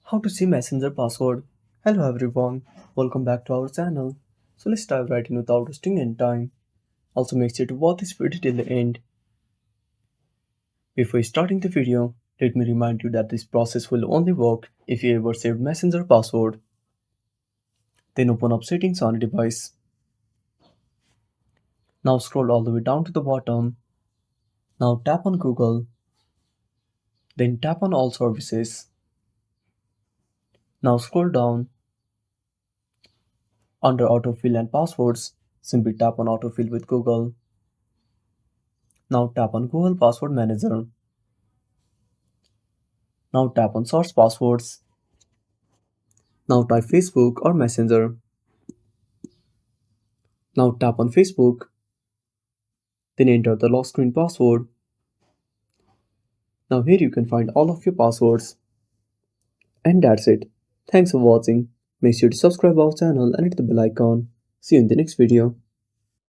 How to see Messenger password. Hello everyone, welcome back to our channel. So let's dive right in without wasting any time. Also make sure to watch this video till the end. Before starting the video, let me remind you that this process will only work if you ever saved Messenger password. Then open up settings on a device. Now scroll all the way down to the bottom. Now tap on Google. Then tap on all services. Now scroll down. Under autofill and passwords, simply tap on autofill with Google. Now tap on Google Password Manager. Now tap on Search Passwords. Now type Facebook or Messenger. Now tap on Facebook. Then enter the lock screen password. Now here you can find all of your passwords. And that's it. Thanks for watching. Make sure to subscribe our channel and hit the bell icon. See you in the next video.